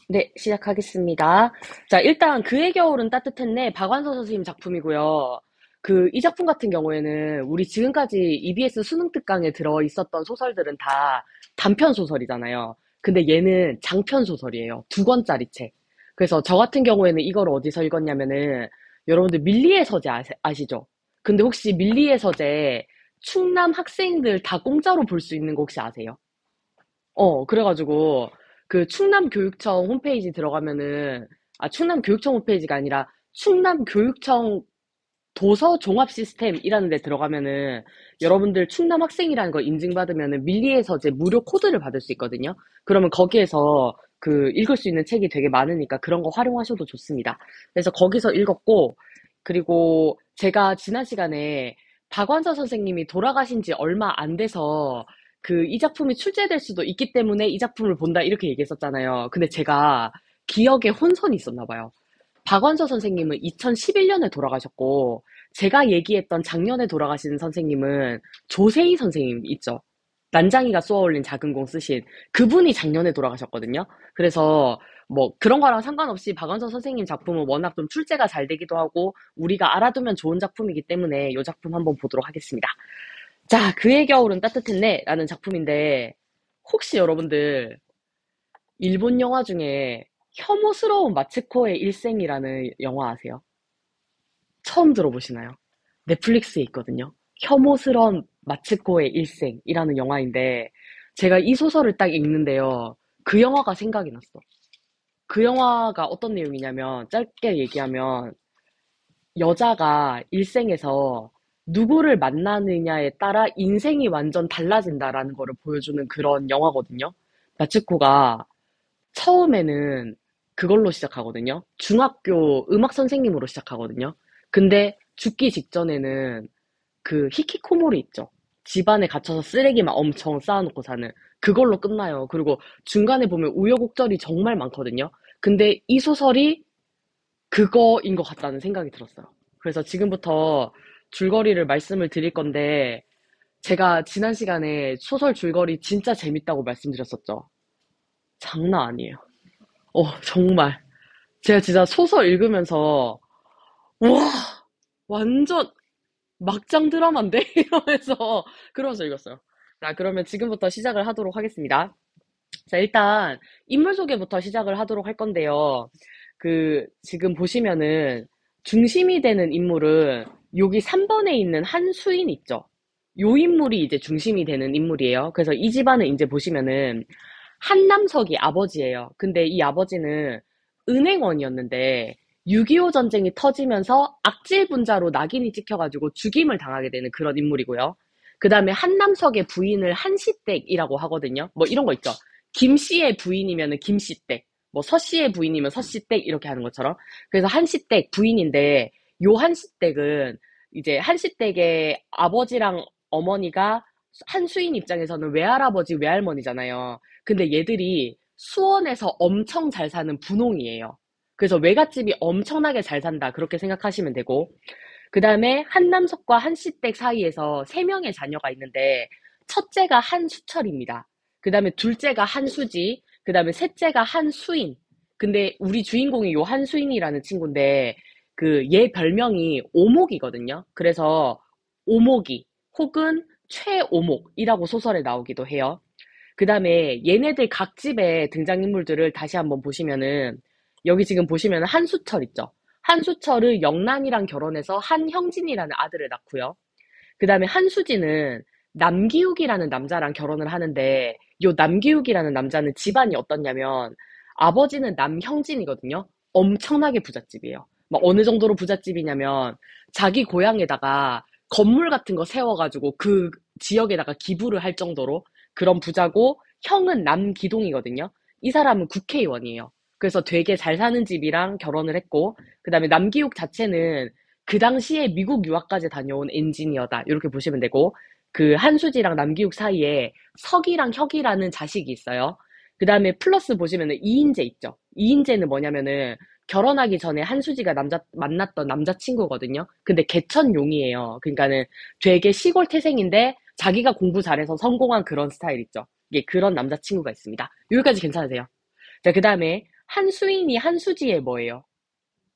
네, 시작하겠습니다. 자, 일단 그의 겨울은 따뜻했네. 박완서 선생님 작품이고요. 이 작품 같은 경우에는 우리 지금까지 EBS 수능 특강에 들어 있었던 소설들은 다 단편 소설이잖아요. 근데 얘는 장편 소설이에요. 2권짜리 책. 그래서 저 같은 경우에는 이걸 어디서 읽었냐면은 여러분들 밀리의 서재 아시죠? 근데 혹시 밀리의 서재 충남 학생들 다 공짜로 볼 수 있는 거 혹시 아세요? 그래가지고, 충남교육청 홈페이지 들어가면은, 충남교육청 홈페이지가 아니라, 충남교육청 도서 종합 시스템이라는 데 들어가면은, 여러분들 충남 학생이라는 거 인증받으면은, 밀리에서 제 무료 코드를 받을 수 있거든요. 그러면 거기에서 읽을 수 있는 책이 되게 많으니까 그런 거 활용하셔도 좋습니다. 그래서 거기서 읽었고, 그리고 제가 지난 시간에 박완서 선생님이 돌아가신 지 얼마 안 돼서 이 작품이 출제될 수도 있기 때문에 이 작품을 본다 이렇게 얘기했었잖아요. 근데 제가 기억에 혼선이 있었나 봐요. 박완서 선생님은 2011년에 돌아가셨고 제가 얘기했던 작년에 돌아가신 선생님은 조세희 선생님 있죠. 난장이가 쏘아올린 작은 공 쓰신 그분이 작년에 돌아가셨거든요. 그래서 뭐 그런 거랑 상관없이 박완서 선생님 작품은 워낙 좀 출제가 잘 되기도 하고 우리가 알아두면 좋은 작품이기 때문에 이 작품 한번 보도록 하겠습니다. 자, 그의 겨울은 따뜻했네 라는 작품인데 혹시 여러분들 일본 영화 중에 혐오스러운 마츠코의 일생이라는 영화 아세요? 처음 들어보시나요? 넷플릭스에 있거든요. 혐오스러운 마츠코의 일생이라는 영화인데 제가 이 소설을 딱 읽는데요. 그 영화가 생각이 났어. 그 영화가 어떤 내용이냐면 짧게 얘기하면 여자가 일생에서 누구를 만나느냐에 따라 인생이 완전 달라진다라는 거를 보여주는 그런 영화거든요. 나츠코가 처음에는 그걸로 시작하거든요. 중학교 음악 선생님으로 시작하거든요. 근데 죽기 직전에는 히키코모리 있죠. 집안에 갇혀서 쓰레기만 엄청 쌓아놓고 사는 그걸로 끝나요. 그리고 중간에 보면 우여곡절이 정말 많거든요. 근데 이 소설이 그거인 것 같다는 생각이 들었어요. 그래서 지금부터 줄거리를 말씀을 드릴 건데, 제가 지난 시간에 소설 줄거리 진짜 재밌다고 말씀드렸었죠. 장난 아니에요. 정말. 제가 진짜 소설 읽으면서, 와, 완전 막장 드라마인데? 그러면서 읽었어요. 자, 그러면 지금부터 시작을 하도록 하겠습니다. 자, 일단, 인물 소개부터 시작을 하도록 할 건데요. 지금 보시면은, 중심이 되는 인물은, 여기 3번에 있는 한수인 있죠? 요 인물이 이제 중심이 되는 인물이에요. 그래서 이 집안은 이제 보시면은, 한남석이 아버지예요. 근데 이 아버지는 은행원이었는데, 6.25 전쟁이 터지면서 악질 분자로 낙인이 찍혀가지고 죽임을 당하게 되는 그런 인물이고요. 그 다음에 한남석의 부인을 한시댁이라고 하거든요. 뭐 이런 거 있죠. 김 씨의 부인이면은 김씨댁, 뭐 서 씨의 부인이면 서씨댁 이렇게 하는 것처럼. 그래서 한씨댁 부인인데 요 한씨댁은 이제 한씨댁의 아버지랑 어머니가 한수인 입장에서는 외할아버지 외할머니잖아요. 근데 얘들이 수원에서 엄청 잘 사는 분홍이에요. 그래서 외갓집이 엄청나게 잘 산다 그렇게 생각하시면 되고 그 다음에 한남석과 한씨댁 사이에서 세 명의 자녀가 있는데 첫째가 한수철입니다. 그 다음에 둘째가 한수지, 그 다음에 셋째가 한수인. 근데 우리 주인공이 요 한수인이라는 친구인데 얘 별명이 오목이거든요. 그래서 오목이 혹은 최오목이라고 소설에 나오기도 해요. 그 다음에 얘네들 각 집의 등장인물들을 다시 한번 보시면은 여기 지금 보시면은 한수철 있죠. 한수철은 영란이랑 결혼해서 한형진이라는 아들을 낳고요. 그 다음에 한수지는 남기욱이라는 남자랑 결혼을 하는데 요 남기욱이라는 남자는 집안이 어떻냐면 아버지는 남형진이거든요. 엄청나게 부잣집이에요. 막 어느 정도로 부잣집이냐면 자기 고향에다가 건물 같은 거 세워가지고 그 지역에다가 기부를 할 정도로 그런 부자고 형은 남기동이거든요. 이 사람은 국회의원이에요. 그래서 되게 잘 사는 집이랑 결혼을 했고 그 다음에 남기욱 자체는 그 당시에 미국 유학까지 다녀온 엔지니어다. 이렇게 보시면 되고, 한수지랑 남기욱 사이에 석이랑 혁이라는 자식이 있어요. 그 다음에 플러스 보시면은 이인재 있죠. 이인재는 뭐냐면은 결혼하기 전에 한수지가 만났던 남자친구거든요. 근데 개천용이에요. 그러니까는 되게 시골 태생인데 자기가 공부 잘해서 성공한 그런 스타일 있죠. 이게 그런 남자친구가 있습니다. 여기까지 괜찮으세요? 자, 그 다음에 한수인이 한수지의 뭐예요?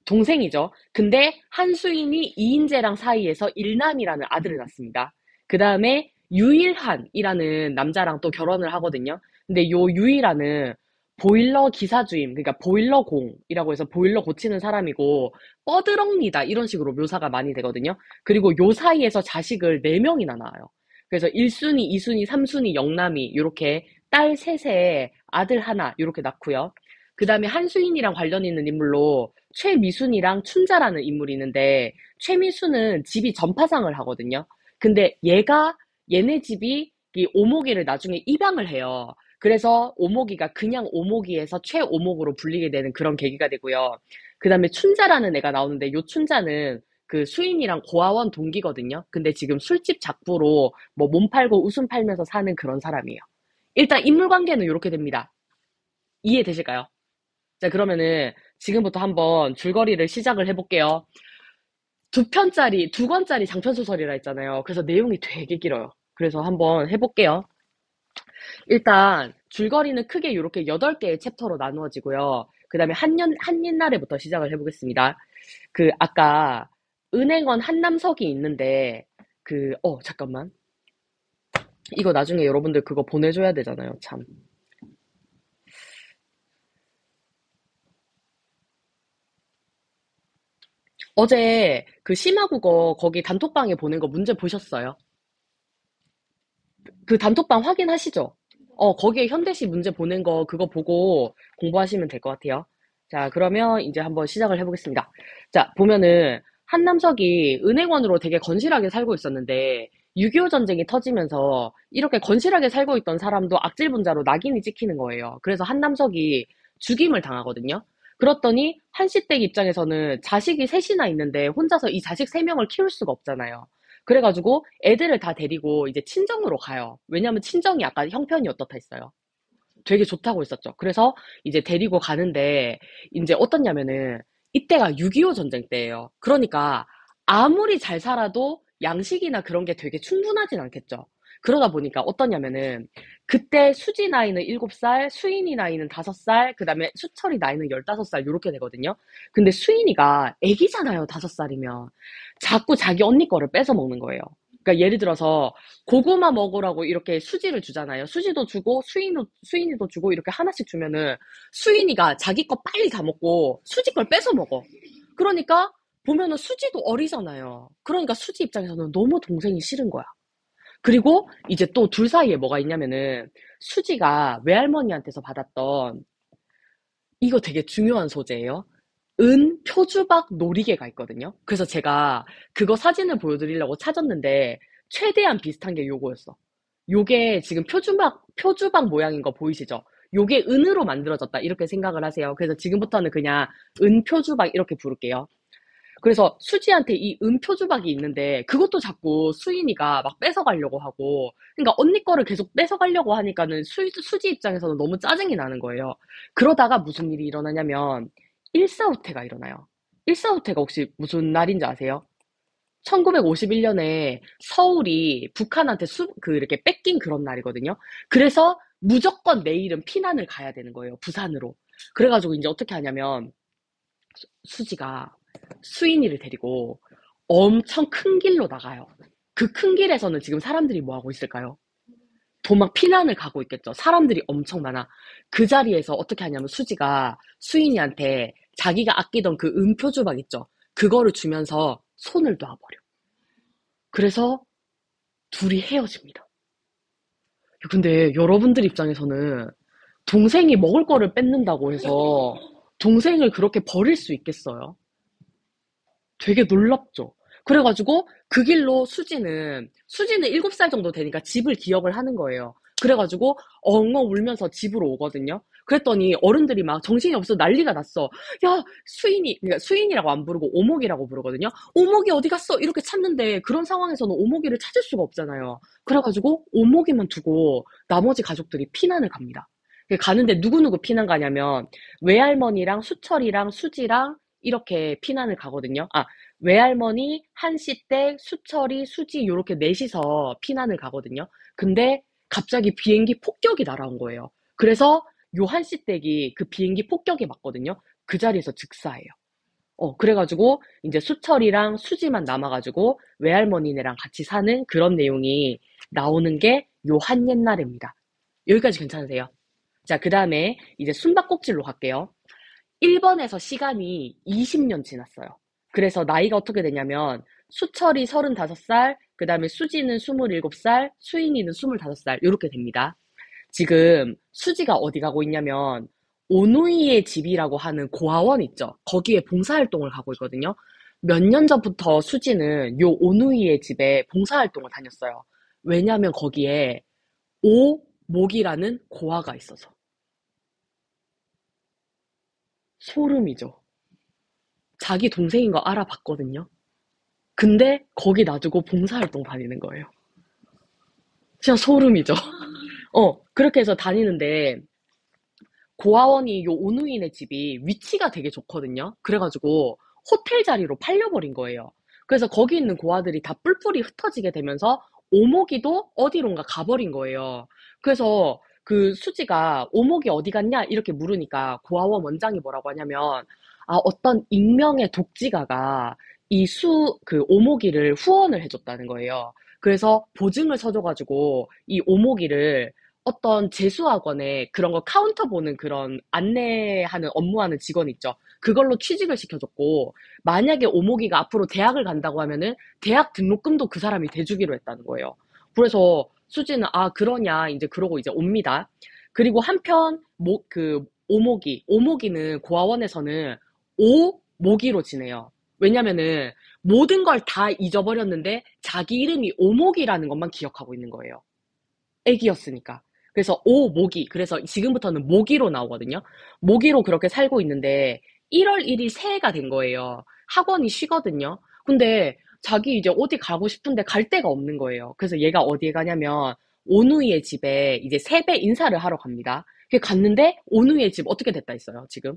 동생이죠. 근데 한수인이 이인재랑 사이에서 일남이라는 아들을 낳습니다. 그 다음에 유일한이라는 남자랑 또 결혼을 하거든요. 근데 요 유일한은 보일러 기사주임, 그러니까 보일러공이라고 해서 보일러 고치는 사람이고 뻐드렁니다 이런 식으로 묘사가 많이 되거든요. 그리고 요 사이에서 자식을 4명이나 낳아요. 그래서 1순위, 2순위, 3순위, 영남이 이렇게 딸 셋에 아들 하나 이렇게 낳고요. 그 다음에 한수인이랑 관련 있는 인물로 최미순이랑 춘자라는 인물이 있는데 최미순은 집이 전파상을 하거든요. 근데 얘네 집이 이 오목이를 나중에 입양을 해요. 그래서 오목이가 그냥 오목이에서 최오목으로 불리게 되는 그런 계기가 되고요. 그 다음에 춘자라는 애가 나오는데 요 춘자는 그 수인이랑 고아원 동기거든요. 근데 지금 술집 작부로 뭐 몸 팔고 웃음 팔면서 사는 그런 사람이에요. 일단 인물 관계는 이렇게 됩니다. 이해되실까요? 자, 그러면은 지금부터 한번 줄거리를 시작을 해볼게요. 2편짜리, 2권짜리 장편소설이라 했잖아요. 그래서 내용이 되게 길어요. 그래서 한번 해볼게요. 일단 줄거리는 크게 이렇게 8개의 챕터로 나누어지고요. 그 다음에 한 옛날에부터 시작을 해보겠습니다. 그 아까 은행원 한남석이 있는데 잠깐만. 이거 나중에 여러분들 그거 보내줘야 되잖아요. 참. 어제 그 심화국어 거기 단톡방에 보낸 거 문제 보셨어요? 그 단톡방 확인하시죠? 거기에 현대시 문제 보낸 거 그거 보고 공부하시면 될 것 같아요. 자, 그러면 이제 한번 시작을 해보겠습니다. 자, 보면은 한남석이 은행원으로 되게 건실하게 살고 있었는데 6.25 전쟁이 터지면서 이렇게 건실하게 살고 있던 사람도 악질분자로 낙인이 찍히는 거예요. 그래서 한남석이 죽임을 당하거든요. 그렇더니 한시댁 입장에서는 자식이 셋이나 있는데 혼자서 이 자식 3명을 키울 수가 없잖아요. 그래가지고 애들을 다 데리고 이제 친정으로 가요. 왜냐면 친정이 아까 형편이 어떻다 했어요. 되게 좋다고 했었죠. 그래서 이제 데리고 가는데 이제 어떻냐면은 이때가 6.25 전쟁 때예요. 그러니까 아무리 잘 살아도 양식이나 그런 게 되게 충분하진 않겠죠. 그러다 보니까 어떠냐면은 그때 수지 나이는 7살, 수인이 나이는 5살, 그 다음에 수철이 나이는 15살 이렇게 되거든요. 근데 수인이가 애기잖아요. 5살이면. 자꾸 자기 언니 거를 뺏어 먹는 거예요. 그러니까 예를 들어서 고구마 먹으라고 이렇게 수지를 주잖아요. 수지도 주고 수인이도 주고 이렇게 하나씩 주면은 수인이가 자기 거 빨리 다 먹고 수지 걸 뺏어 먹어. 그러니까 보면은 수지도 어리잖아요. 그러니까 수지 입장에서는 너무 동생이 싫은 거야. 그리고 이제 또 둘 사이에 뭐가 있냐면은 수지가 외할머니한테서 받았던 이거 되게 중요한 소재예요. 은 표주박 놀이개가 있거든요. 그래서 제가 그거 사진을 보여드리려고 찾았는데 최대한 비슷한 게 요거였어. 요게 지금 표주박 모양인 거 보이시죠? 요게 은으로 만들어졌다 이렇게 생각을 하세요. 그래서 지금부터는 그냥 은 표주박 이렇게 부를게요. 그래서 수지한테 이 표주박이 있는데 그것도 자꾸 수인이가 막 뺏어가려고 하고 그러니까 언니 거를 계속 뺏어가려고 하니까는 수지 입장에서는 너무 짜증이 나는 거예요. 그러다가 무슨 일이 일어나냐면 일사후퇴가 일어나요. 일사후퇴가 혹시 무슨 날인지 아세요? 1951년에 서울이 북한한테 이렇게 뺏긴 그런 날이거든요. 그래서 무조건 내일은 피난을 가야 되는 거예요. 부산으로. 그래가지고 이제 어떻게 하냐면 수지가 수인이를 데리고 엄청 큰 길로 나가요. 그 큰 길에서는 지금 사람들이 뭐 하고 있을까요? 도망 피난을 가고 있겠죠. 사람들이 엄청 많아. 그 자리에서 어떻게 하냐면 수지가 수인이한테 자기가 아끼던 그 은표주박 있죠. 그거를 주면서 손을 놔버려. 그래서 둘이 헤어집니다. 근데 여러분들 입장에서는 동생이 먹을 거를 뺏는다고 해서 동생을 그렇게 버릴 수 있겠어요? 되게 놀랍죠. 그래가지고 그 길로 수지는 7살 정도 되니까 집을 기억을 하는 거예요. 그래가지고 엉엉 울면서 집으로 오거든요. 그랬더니 어른들이 막 정신이 없어 난리가 났어. 야, 그러니까 수인이라고 안 부르고 오목이라고 부르거든요. 오목이 어디 갔어? 이렇게 찾는데 그런 상황에서는 오목이를 찾을 수가 없잖아요. 그래가지고 오목이만 두고 나머지 가족들이 피난을 갑니다. 가는데 누구누구 피난 가냐면 외할머니랑 수철이랑 수지랑 이렇게 피난을 가거든요. 외할머니, 한씨댁, 수철이, 수지 요렇게 넷이서 피난을 가거든요. 근데 갑자기 비행기 폭격이 날아온 거예요. 그래서 요한씨 댁이 그 비행기 폭격에 맞거든요. 그 자리에서 즉사해요. 그래가지고 이제 수철이랑 수지만 남아가지고 외할머니네랑 같이 사는 그런 내용이 나오는 게 요 한 옛날입니다. 여기까지 괜찮으세요? 자, 그 다음에 이제 숨바꼭질로 갈게요. 1번에서 시간이 20년 지났어요. 그래서 나이가 어떻게 되냐면 수철이 35살, 그 다음에 수지는 27살, 수인이는 25살 이렇게 됩니다. 지금 수지가 어디 가고 있냐면 오누이의 집이라고 하는 고아원 있죠. 거기에 봉사활동을 가고 있거든요. 몇 년 전부터 수지는 요 오누이의 집에 봉사활동을 다녔어요. 왜냐하면 거기에 오목이라는 고아가 있어서. 소름이죠. 자기 동생인 거 알아봤거든요. 근데 거기 놔두고 봉사활동 다니는 거예요. 진짜 소름이죠. 그렇게 해서 다니는데 고아원이 요 오누이네 집이 위치가 되게 좋거든요. 그래가지고 호텔 자리로 팔려버린 거예요. 그래서 거기 있는 고아들이 다 뿔뿔이 흩어지게 되면서 오목이도 어디론가 가버린 거예요. 그래서 그 수지가 오목이 어디 갔냐 이렇게 물으니까 고아원 원장이 뭐라고 하냐면 어떤 익명의 독지가가 그 오목이를 후원을 해줬다는 거예요. 그래서 보증을 서줘가지고 이 오목이를 어떤 재수학원에 그런 거 카운터 보는 그런 안내하는 업무하는 직원 있죠. 그걸로 취직을 시켜줬고 만약에 오목이가 앞으로 대학을 간다고 하면은 대학 등록금도 그 사람이 대주기로 했다는 거예요. 그래서 수지는 그러냐 이제 그러고 이제 옵니다. 그리고 한편 그 오목이는 고아원에서는 오목이로 지내요. 왜냐면은 모든 걸 다 잊어버렸는데 자기 이름이 오목이라는 것만 기억하고 있는 거예요. 애기였으니까. 그래서 오모기. 그래서 지금부터는 모기로 나오거든요. 모기로 그렇게 살고 있는데 1월 1일 새해가 된 거예요. 학원이 쉬거든요. 근데 자기 이제 어디 가고 싶은데 갈 데가 없는 거예요. 그래서 얘가 어디에 가냐면 오누이의 집에 이제 세배 인사를 하러 갑니다. 갔는데 오누이의 집 어떻게 됐다 했어요, 지금?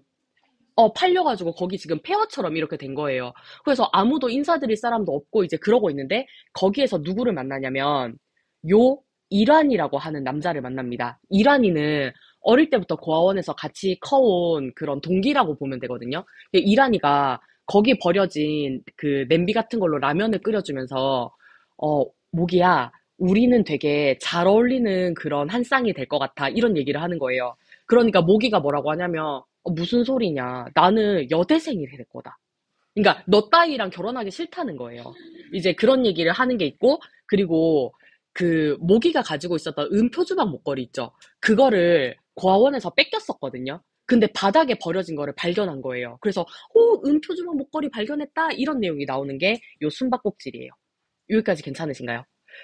팔려가지고 거기 지금 폐허처럼 이렇게 된 거예요. 그래서 아무도 인사드릴 사람도 없고 이제 그러고 있는데 거기에서 누구를 만나냐면 요 이란이라고 하는 남자를 만납니다. 이란이는 어릴 때부터 고아원에서 같이 커온 그런 동기라고 보면 되거든요. 이란이가 거기 버려진 그 냄비 같은 걸로 라면을 끓여주면서 모기야, 우리는 되게 잘 어울리는 그런 한 쌍이 될 것 같아. 이런 얘기를 하는 거예요. 그러니까 모기가 뭐라고 하냐면 무슨 소리냐. 나는 여대생이 될 거다. 그러니까 너 따위랑 결혼하기 싫다는 거예요. 이제 그런 얘기를 하는 게 있고, 그리고 그 모기가 가지고 있었던 은표주방 목걸이 있죠. 그거를 고아원에서 뺏겼었거든요. 근데 바닥에 버려진 거를 발견한 거예요. 그래서 은표주방 목걸이 발견했다 이런 내용이 나오는 게 요 숨바꼭질이에요. 여기까지 괜찮으신가요?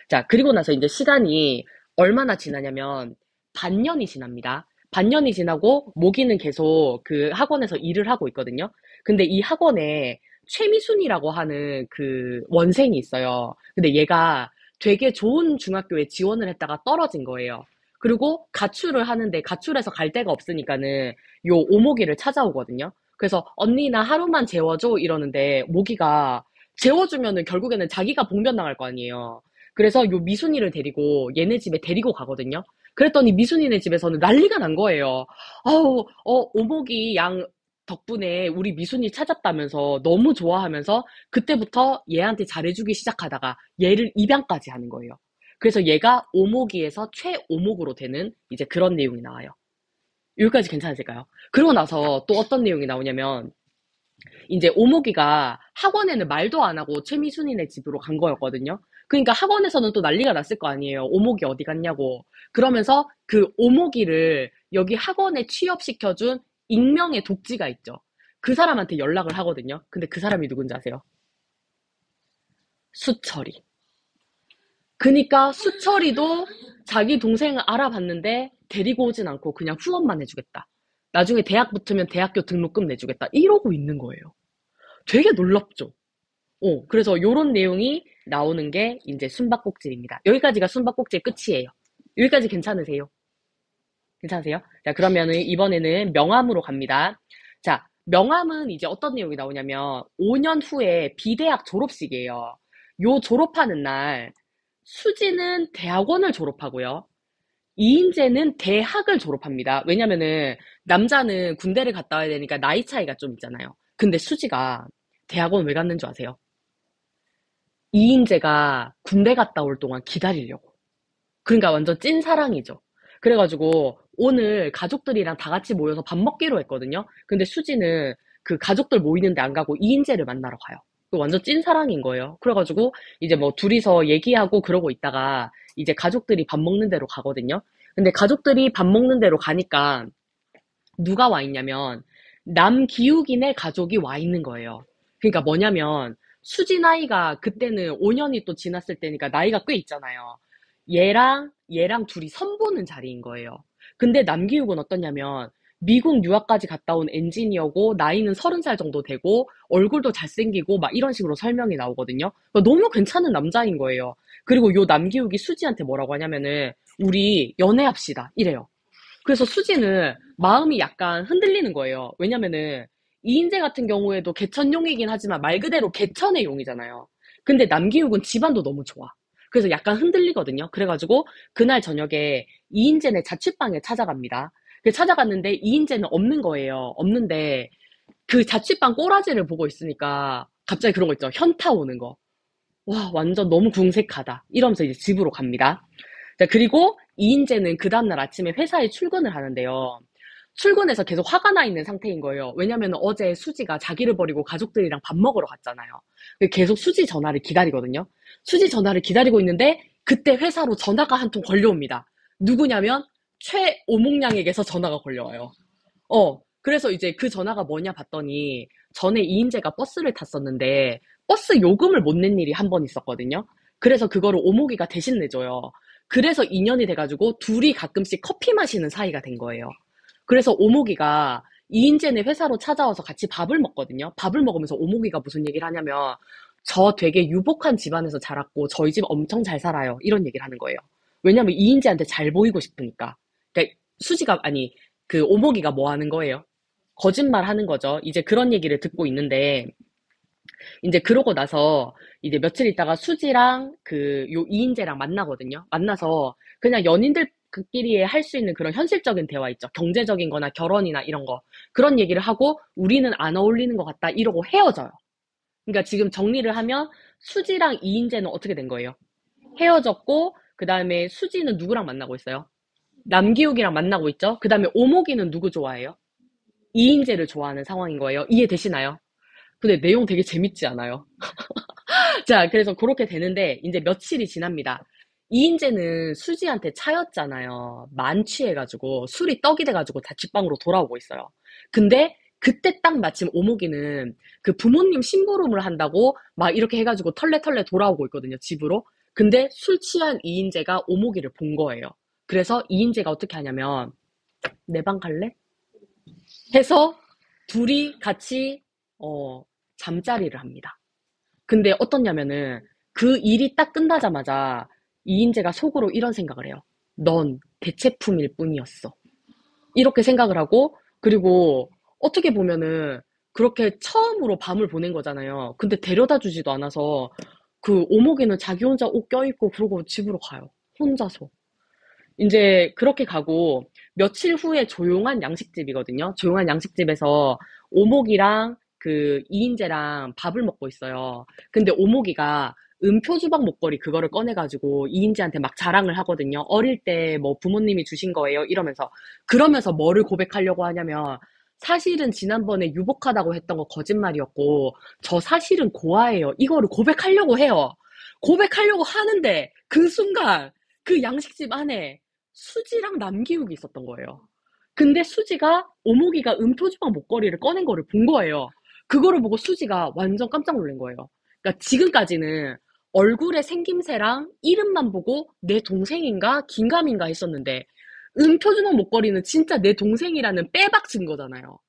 자, 그리고 나서 이제 시간이 얼마나 지나냐면 반년이 지납니다. 반년이 지나고 모기는 계속 그 학원에서 일을 하고 있거든요. 근데 이 학원에 최미순이라고 하는 그 원생이 있어요. 근데 얘가 되게 좋은 중학교에 지원을 했다가 떨어진 거예요. 그리고 가출을 하는데 가출해서 갈 데가 없으니까는 요 오모기를 찾아오거든요. 그래서 언니 나 하루만 재워줘 이러는데 모기가 재워주면은 결국에는 자기가 봉변당할 거 아니에요. 그래서 요 미순이를 데리고 얘네 집에 데리고 가거든요. 그랬더니 미순이네 집에서는 난리가 난 거예요. 아우, 오목이 양 덕분에 우리 미순이 찾았다면서 너무 좋아하면서 그때부터 얘한테 잘해주기 시작하다가 얘를 입양까지 하는 거예요. 그래서 얘가 오목이에서 최오목으로 되는 이제 그런 내용이 나와요. 여기까지 괜찮으실까요? 그러고 나서 또 어떤 내용이 나오냐면 이제 오목이가 학원에는 말도 안 하고 최미순이네 집으로 간 거였거든요. 그러니까 학원에서는 또 난리가 났을 거 아니에요. 오목이 어디 갔냐고. 그러면서 그 오목이를 여기 학원에 취업시켜준 익명의 독지가 있죠. 그 사람한테 연락을 하거든요. 근데 그 사람이 누군지 아세요? 수철이. 그니까 수철이도 자기 동생을 알아봤는데 데리고 오진 않고 그냥 후원만 해주겠다. 나중에 대학 붙으면 대학교 등록금 내주겠다. 이러고 있는 거예요. 되게 놀랍죠? 그래서 요런 내용이 나오는 게 이제 숨바꼭질입니다. 여기까지가 숨바꼭질 끝이에요. 여기까지 괜찮으세요? 괜찮으세요? 자, 그러면은 이번에는 명함으로 갑니다. 자, 명함은 이제 어떤 내용이 나오냐면 5년 후에 비대학 졸업식이에요. 요 졸업하는 날 수지는 대학원을 졸업하고요. 이인재는 대학을 졸업합니다. 왜냐면은 남자는 군대를 갔다 와야 되니까 나이 차이가 좀 있잖아요. 근데 수지가 대학원 왜 갔는 줄 아세요? 이인재가 군대 갔다 올 동안 기다리려고. 그러니까 완전 찐 사랑이죠. 그래가지고 오늘 가족들이랑 다 같이 모여서 밥 먹기로 했거든요. 근데 수지는 그 가족들 모이는데 안 가고 이인재를 만나러 가요. 그 완전 찐 사랑인 거예요. 그래가지고 이제 뭐 둘이서 얘기하고 그러고 있다가 이제 가족들이 밥 먹는 데로 가거든요. 근데 가족들이 밥 먹는 데로 가니까 누가 와 있냐면 남기욱이네 가족이 와 있는 거예요. 그러니까 뭐냐면 수지 나이가 그때는 5년이 또 지났을 때니까 나이가 꽤 있잖아요. 얘랑 둘이 선보는 자리인 거예요. 근데 남기욱은 어떠냐면 미국 유학까지 갔다 온 엔지니어고 나이는 30살 정도 되고 얼굴도 잘생기고 막 이런 식으로 설명이 나오거든요. 그러니까 너무 괜찮은 남자인 거예요. 그리고 요 남기욱이 수지한테 뭐라고 하냐면은 우리 연애합시다 이래요. 그래서 수지는 마음이 약간 흔들리는 거예요. 왜냐면은 이인재 같은 경우에도 개천용이긴 하지만 말 그대로 개천의 용이잖아요. 근데 남기욱은 집안도 너무 좋아. 그래서 약간 흔들리거든요. 그래가지고 그날 저녁에 이인재네 자취방에 찾아갑니다. 찾아갔는데 이인재는 없는 거예요. 없는데 그 자취방 꼬라지를 보고 있으니까 갑자기 그런 거 있죠. 현타 오는 거. 와, 완전 너무 궁색하다. 이러면서 이제 집으로 갑니다. 자, 그리고 이인재는 그 다음날 아침에 회사에 출근을 하는데요. 출근해서 계속 화가 나 있는 상태인 거예요. 왜냐면 어제 수지가 자기를 버리고 가족들이랑 밥 먹으러 갔잖아요. 계속 수지 전화를 기다리거든요. 수지 전화를 기다리고 있는데 그때 회사로 전화가 한 통 걸려옵니다. 누구냐면 최오목량에게서 전화가 걸려와요. 그래서 이제 그 전화가 뭐냐 봤더니 전에 이인재가 버스를 탔었는데 버스 요금을 못 낸 일이 한 번 있었거든요. 그래서 그거를 오목이가 대신 내줘요. 그래서 인연이 돼가지고 둘이 가끔씩 커피 마시는 사이가 된 거예요. 그래서 오목이가 이인재네 회사로 찾아와서 같이 밥을 먹거든요. 밥을 먹으면서 오목이가 무슨 얘기를 하냐면 저 되게 유복한 집안에서 자랐고 저희 집 엄청 잘 살아요. 이런 얘기를 하는 거예요. 왜냐면 이인재한테 잘 보이고 싶으니까. 그러니까 수지가 아니 그 오목이가 뭐 하는 거예요? 거짓말 하는 거죠. 이제 그런 얘기를 듣고 있는데 이제 그러고 나서 이제 며칠 있다가 수지랑 그 요 이인재랑 만나거든요. 만나서 그냥 연인들끼리 할 수 있는 그런 현실적인 대화 있죠. 경제적인 거나 결혼이나 이런 거. 그런 얘기를 하고 우리는 안 어울리는 것 같다 이러고 헤어져요. 그러니까 지금 정리를 하면 수지랑 이인재는 어떻게 된 거예요? 헤어졌고 그 다음에 수지는 누구랑 만나고 있어요? 남기욱이랑 만나고 있죠. 그 다음에 오목이는 누구 좋아해요? 이인재를 좋아하는 상황인 거예요. 이해되시나요? 근데 내용 되게 재밌지 않아요? 자, 그래서 그렇게 되는데, 이제 며칠이 지납니다. 이인재는 수지한테 차였잖아요. 만취해가지고, 술이 떡이 돼가지고 자취방으로 돌아오고 있어요. 근데, 그때 딱 마침 오목이는 그 부모님 심부름을 한다고 막 이렇게 해가지고 털레털레 돌아오고 있거든요, 집으로. 근데 술 취한 이인재가 오목이를 본 거예요. 그래서 이인재가 어떻게 하냐면, 내 방 갈래? 해서 둘이 같이, 어, 잠자리를 합니다. 근데 어떻냐면은 그 일이 딱 끝나자마자 이인재가 속으로 이런 생각을 해요. 넌 대체품일 뿐이었어. 이렇게 생각을 하고 그리고 어떻게 보면은 그렇게 처음으로 밤을 보낸 거잖아요. 근데 데려다 주지도 않아서 그 오목이는 자기 혼자 옷 껴입고 그러고 집으로 가요. 혼자서. 이제 그렇게 가고 며칠 후에 조용한 양식집이거든요. 조용한 양식집에서 오목이랑 그 이인재랑 밥을 먹고 있어요. 근데 오목이가 은표주방 목걸이 그거를 꺼내가지고 이인재한테 막 자랑을 하거든요. 어릴 때 뭐 부모님이 주신 거예요. 이러면서. 그러면서 뭐를 고백하려고 하냐면 사실은 지난번에 유복하다고 했던 거 거짓말이었고 저 사실은 고아예요. 이거를 고백하려고 해요. 고백하려고 하는데 그 순간 그 양식집 안에 수지랑 남기욱이 있었던 거예요. 근데 수지가 오목이가 은표주방 목걸이를 꺼낸 거를 본 거예요. 그거를 보고 수지가 완전 깜짝 놀란 거예요. 그러니까 지금까지는 얼굴의 생김새랑 이름만 보고 내 동생인가 긴가민가 했었는데 은표주방 목걸이는 진짜 내 동생이라는 빼박 증거잖아요.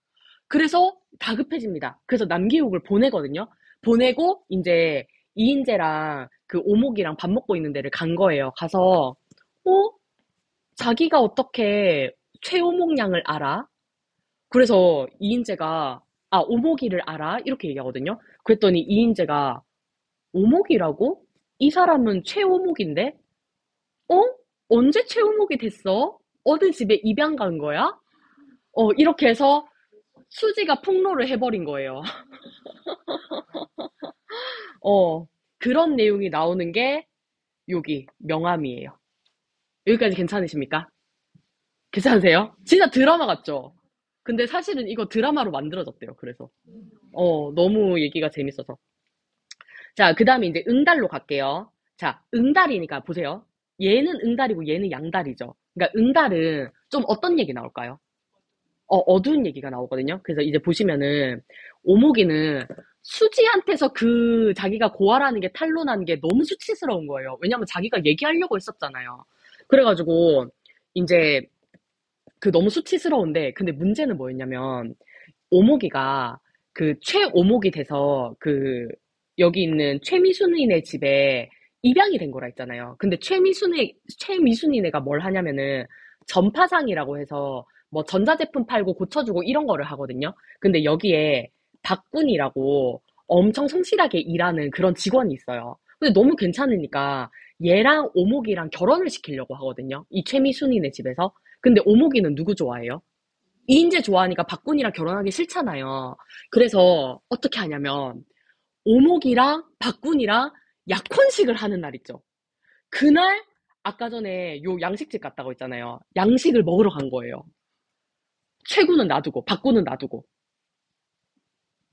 그래서 다급해집니다. 그래서 남기욱을 보내거든요. 보내고 이제 이인재랑 그 오목이랑 밥 먹고 있는 데를 간 거예요. 가서 어? 자기가 어떻게 최오목 양을 알아? 그래서 이인재가 오목이를 알아? 이렇게 얘기하거든요. 그랬더니 이인재가 오목이라고? 이 사람은 최오목인데? 어? 언제 최우목이 됐어? 어느 집에 입양 간 거야? 이렇게 해서 수지가 폭로를 해버린 거예요. 어, 그런 내용이 나오는 게 여기 명함이에요. 여기까지 괜찮으십니까? 괜찮으세요? 진짜 드라마 같죠? 근데 사실은 이거 드라마로 만들어졌대요. 그래서 너무 얘기가 재밌어서. 자, 그 다음에 이제 응달로 갈게요. 자, 응달이니까 보세요. 얘는 응달이고 얘는 양달이죠. 그러니까 응달은 좀 어떤 얘기 나올까요? 어두운 얘기가 나오거든요. 그래서 이제 보시면은 오목이는 수지한테서 그 자기가 고아라는 게 탄로나는 게 너무 수치스러운 거예요. 왜냐면 자기가 얘기하려고 했었잖아요. 그래가지고 이제 그 너무 수치스러운데 근데 문제는 뭐였냐면 오목이가 그 최오목이 돼서 그 여기 있는 최미순이네 집에 입양이 된 거라 했잖아요. 근데 최미순이네가 뭘 하냐면은 전파상이라고 해서 뭐 전자제품 팔고 고쳐주고 이런 거를 하거든요. 근데 여기에 박군이라고 엄청 성실하게 일하는 그런 직원이 있어요. 근데 너무 괜찮으니까 얘랑 오목이랑 결혼을 시키려고 하거든요. 이 최미순이네 집에서. 근데 오목이는 누구 좋아해요? 이인재 좋아하니까 박군이랑 결혼하기 싫잖아요. 그래서 어떻게 하냐면 오목이랑 박군이랑 약혼식을 하는 날 있죠. 그날 아까 전에 요 양식집 갔다고 했잖아요. 양식을 먹으러 간 거예요. 최구는 놔두고 박군은 놔두고.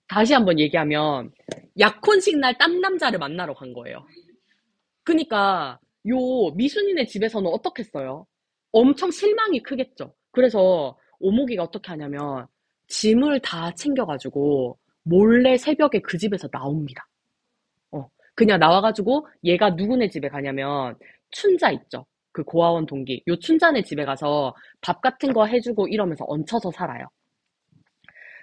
다시 한번 얘기하면 약혼식 날 땀남자를 만나러 간 거예요. 그니까 요 미순이네 집에서는 어떻겠어요? 엄청 실망이 크겠죠. 그래서 오목이가 어떻게 하냐면 짐을 다 챙겨가지고 몰래 새벽에 그 집에서 나옵니다. 그냥 나와가지고 얘가 누구네 집에 가냐면 춘자 있죠. 그 고아원 동기. 요 춘자네 집에 가서 밥 같은 거 해주고 이러면서 얹혀서 살아요.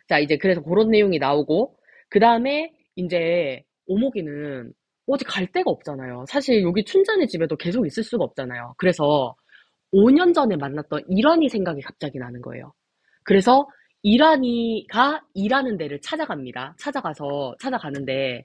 자, 이제 그래서 그런 내용이 나오고, 그 다음에 이제 오목이는 어디 갈 데가 없잖아요. 사실 여기 춘자네 집에도 계속 있을 수가 없잖아요. 그래서 5년 전에 만났던 이란이 생각이 갑자기 나는 거예요. 그래서 이란이가 일하는 데를 찾아갑니다. 찾아가는데,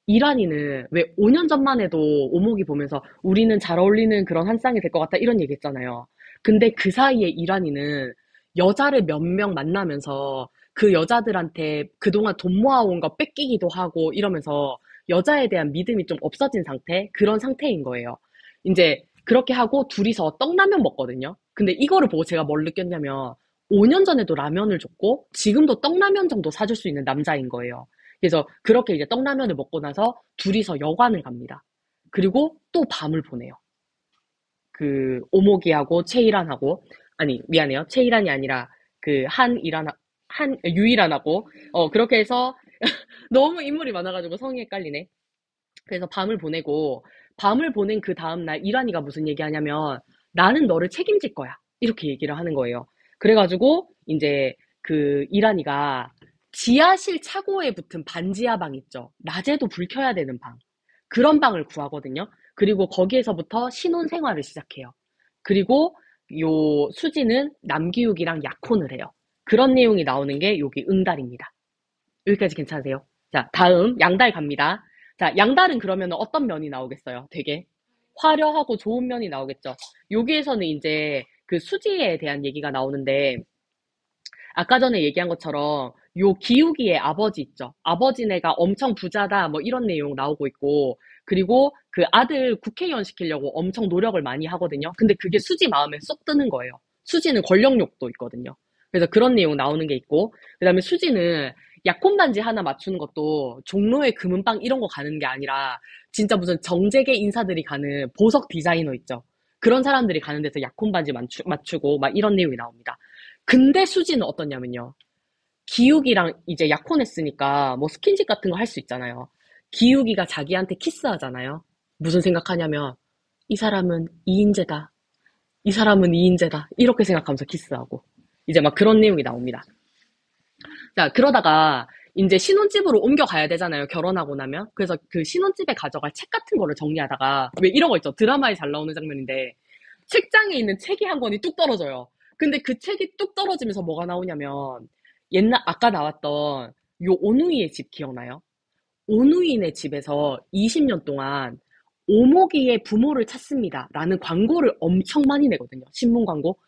이란이는 왜 5년 전만 해도 오목이 보면서 우리는 잘 어울리는 그런 한 쌍이 될 것 같다 이런 얘기 했잖아요. 근데 그 사이에 이란이는 여자를 몇 명 만나면서 그 여자들한테 그동안 돈 모아온 거 뺏기기도 하고 이러면서 여자에 대한 믿음이 좀 없어진 상태? 그런 상태인 거예요. 이제 그렇게 하고 둘이서 떡라면 먹거든요. 근데 이거를 보고 제가 뭘 느꼈냐면 5년 전에도 라면을 줬고 지금도 떡라면 정도 사줄 수 있는 남자인 거예요. 그래서 그렇게 이제 떡라면을 먹고 나서 둘이서 여관을 갑니다. 그리고 또 밤을 보내요. 그 오목이하고 최일환하고 아니 미안해요. 최일환이 아니라 그 유일환하고 그렇게 해서 너무 인물이 많아가지고 성이 헷갈리네. 그래서 밤을 보낸 그 다음날 이란이가 무슨 얘기하냐면 나는 너를 책임질 거야. 이렇게 얘기를 하는 거예요. 그래가지고 이제 그 이란이가 지하실 차고에 붙은 반지하 방 있죠. 낮에도 불 켜야 되는 방. 그런 방을 구하거든요. 그리고 거기에서부터 신혼 생활을 시작해요. 그리고 요 수지는 남기욱이랑 약혼을 해요. 그런 내용이 나오는 게 여기 응달입니다. 여기까지 괜찮으세요? 자, 다음 양달 갑니다. 자, 양달은 그러면 어떤 면이 나오겠어요? 되게 화려하고 좋은 면이 나오겠죠. 여기에서는 이제 그 수지에 대한 얘기가 나오는데 아까 전에 얘기한 것처럼 요 기욱이의 아버지 있죠. 아버지네가 엄청 부자다 뭐 이런 내용 나오고 있고 그리고 그 아들 국회의원 시키려고 엄청 노력을 많이 하거든요. 근데 그게 수지 마음에 쏙 드는 거예요. 수지는 권력욕도 있거든요. 그래서 그런 내용 나오는 게 있고 그다음에 수지는 약혼 반지 하나 맞추는 것도 종로의 금은방 이런 거 가는 게 아니라 진짜 무슨 정재계 인사들이 가는 보석 디자이너 있죠. 그런 사람들이 가는 데서 약혼 반지 맞추고 막 이런 내용이 나옵니다. 근데 수지는 어떠냐면요. 기욱이랑 이제 약혼했으니까 뭐 스킨십 같은 거 할 수 있잖아요. 기욱이가 자기한테 키스하잖아요. 무슨 생각하냐면 이 사람은 이인재다. 이 사람은 이인재다. 이렇게 생각하면서 키스하고 이제 막 그런 내용이 나옵니다. 자, 그러다가 이제 신혼집으로 옮겨가야 되잖아요. 결혼하고 나면. 그래서 그 신혼집에 가져갈 책 같은 거를 정리하다가 왜 이런 거 있죠. 드라마에 잘 나오는 장면인데 책장에 있는 책이 한 권이 뚝 떨어져요. 근데 그 책이 뚝 떨어지면서 뭐가 나오냐면 옛날 아까 나왔던 요 오누이의 집 기억나요? 오누이네 집에서 20년 동안 오목이의 부모를 찾습니다. 라는 광고를 엄청 많이 내거든요. 신문 광고.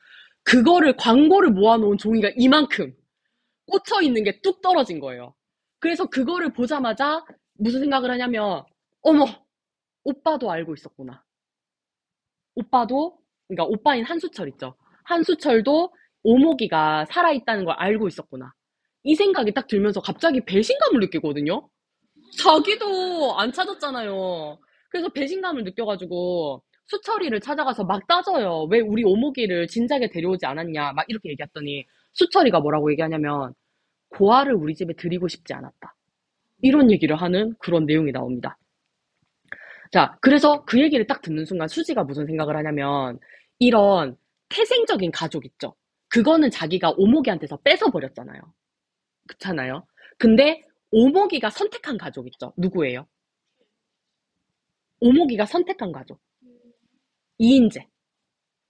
그거를 광고를 모아놓은 종이가 이만큼 꽂혀 있는 게 뚝 떨어진 거예요. 그래서 그거를 보자마자 무슨 생각을 하냐면, 어머, 오빠도 알고 있었구나. 오빠도, 그러니까 오빠인 한수철 있죠. 한수철도 오목이가 살아있다는 걸 알고 있었구나. 이 생각이 딱 들면서 갑자기 배신감을 느끼거든요. 자기도 안 찾았잖아요. 그래서 배신감을 느껴가지고 수철이를 찾아가서 막 따져요. 왜 우리 오목이를 진작에 데려오지 않았냐. 막 이렇게 얘기했더니 수철이가 뭐라고 얘기하냐면 고아를 우리 집에 들이고 싶지 않았다. 이런 얘기를 하는 그런 내용이 나옵니다. 자, 그래서 그 얘기를 딱 듣는 순간 수지가 무슨 생각을 하냐면 이런 태생적인 가족 있죠. 그거는 자기가 오목이한테서 뺏어버렸잖아요. 그렇잖아요. 근데 오목이가 선택한 가족 있죠. 누구예요? 오목이가 선택한 가족. 이인재.